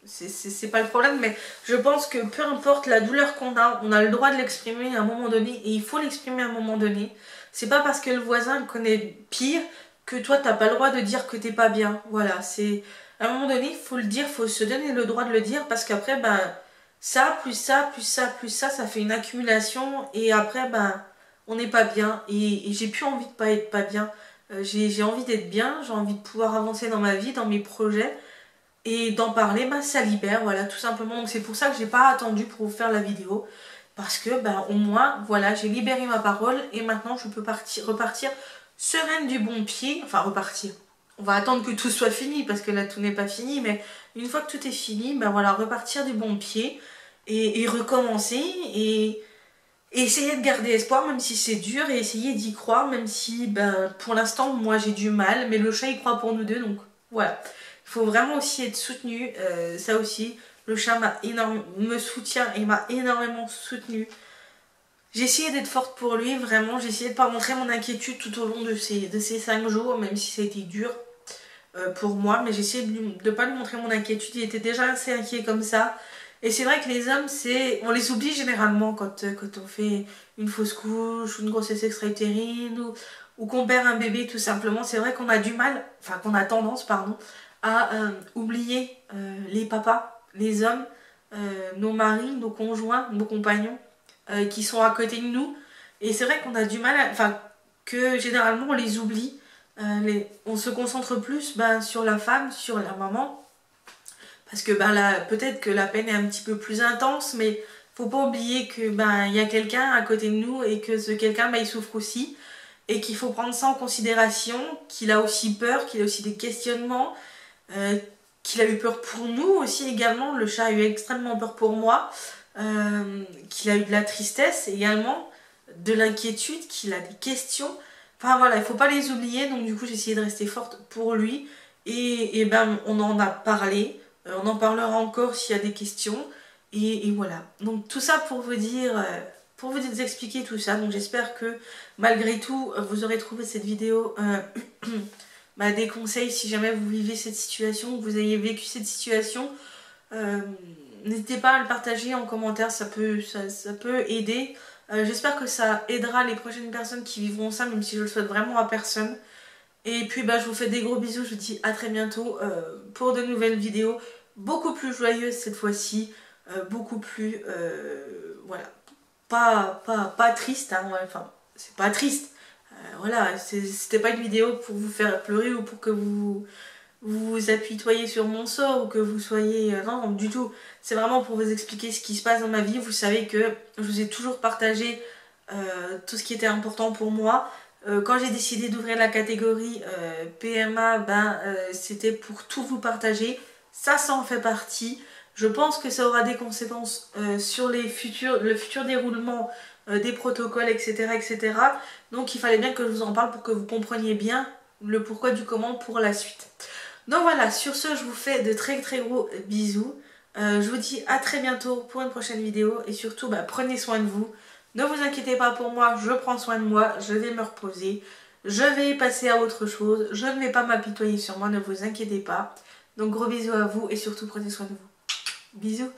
c'est pas le problème, mais je pense que peu importe la douleur qu'on a, on a le droit de l'exprimer à un moment donné, et il faut l'exprimer à un moment donné. C'est pas parce que le voisin le connaît pire que toi t'as pas le droit de dire que t'es pas bien, voilà, c'est... À un moment donné, il faut le dire, il faut se donner le droit de le dire, parce qu'après, ben, ça, plus ça, plus ça, plus ça fait une accumulation, et après, ben, on n'est pas bien, et j'ai plus envie de pas être pas bien. J'ai envie d'être bien, j'ai envie de pouvoir avancer dans ma vie, dans mes projets, et d'en parler, bah, ça libère, voilà, tout simplement. Donc c'est pour ça que j'ai pas attendu pour vous faire la vidéo, parce que bah, au moins, voilà, j'ai libéré ma parole, et maintenant je peux repartir sereine du bon pied, enfin repartir. On va attendre que tout soit fini, parce que là tout n'est pas fini, mais une fois que tout est fini, bah voilà, repartir du bon pied, et recommencer, et essayer de garder espoir même si c'est dur, et essayer d'y croire même si ben, pour l'instant moi j'ai du mal, mais le chat il croit pour nous deux, donc voilà. Il faut vraiment aussi être soutenu, ça aussi. Le chat me soutient et m'a énormément soutenu. J'ai essayé d'être forte pour lui, vraiment. J'ai essayé de pas montrer mon inquiétude tout au long de ces 5 jours, même si ça a été dur. pour moi, mais j'ai essayé de pas lui montrer mon inquiétude. Il était déjà assez inquiet comme ça. Et c'est vrai que les hommes, on les oublie généralement quand on fait une fausse couche ou une grossesse extra-utérine ou qu'on perd un bébé tout simplement. C'est vrai qu'on a du mal, enfin qu'on a tendance, pardon, à oublier les papas, les hommes, nos maris, nos conjoints, nos compagnons qui sont à côté de nous. Et c'est vrai qu'on a du mal, enfin que généralement on les oublie. On se concentre plus sur la femme, sur la maman. Parce que peut-être que la peine est un petit peu plus intense, mais faut pas oublier que il y a quelqu'un à côté de nous et que ce quelqu'un il souffre aussi et qu'il faut prendre ça en considération, qu'il a aussi peur, qu'il a aussi des questionnements, qu'il a eu peur pour nous aussi également. Le chat a eu extrêmement peur pour moi, qu'il a eu de la tristesse également, de l'inquiétude, qu'il a des questions. Enfin voilà, il faut pas les oublier. Donc du coup j'ai essayé de rester forte pour lui et on en a parlé. On en parlera encore s'il y a des questions. Et voilà. Donc tout ça pour vous dire, pour vous expliquer tout ça. Donc j'espère que malgré tout, vous aurez trouvé cette vidéo des conseils si jamais vous vivez cette situation, que vous ayez vécu cette situation. N'hésitez pas à le partager en commentaire, ça peut aider. J'espère que ça aidera les prochaines personnes qui vivront ça, même si je le souhaite vraiment à personne. Et puis je vous fais des gros bisous, je vous dis à très bientôt pour de nouvelles vidéos, beaucoup plus joyeuses cette fois-ci, beaucoup plus, voilà, pas triste, hein, ouais, enfin, c'est pas triste, voilà, c'était pas une vidéo pour vous faire pleurer ou pour que vous apitoyez sur mon sort ou que vous soyez, non, du tout, c'est vraiment pour vous expliquer ce qui se passe dans ma vie. Vous savez que je vous ai toujours partagé tout ce qui était important pour moi. Quand j'ai décidé d'ouvrir la catégorie PMA, c'était pour tout vous partager. Ça en fait partie. Je pense que ça aura des conséquences sur le futur déroulement des protocoles, etc., etc. Donc il fallait bien que je vous en parle pour que vous compreniez bien le pourquoi du comment pour la suite. Donc voilà, sur ce, je vous fais de très très gros bisous. Je vous dis à très bientôt pour une prochaine vidéo. Et surtout, prenez soin de vous. Ne vous inquiétez pas pour moi, je prends soin de moi, je vais me reposer, je vais passer à autre chose, je ne vais pas m'apitoyer sur moi, ne vous inquiétez pas. Donc gros bisous à vous et surtout prenez soin de vous. Bisous.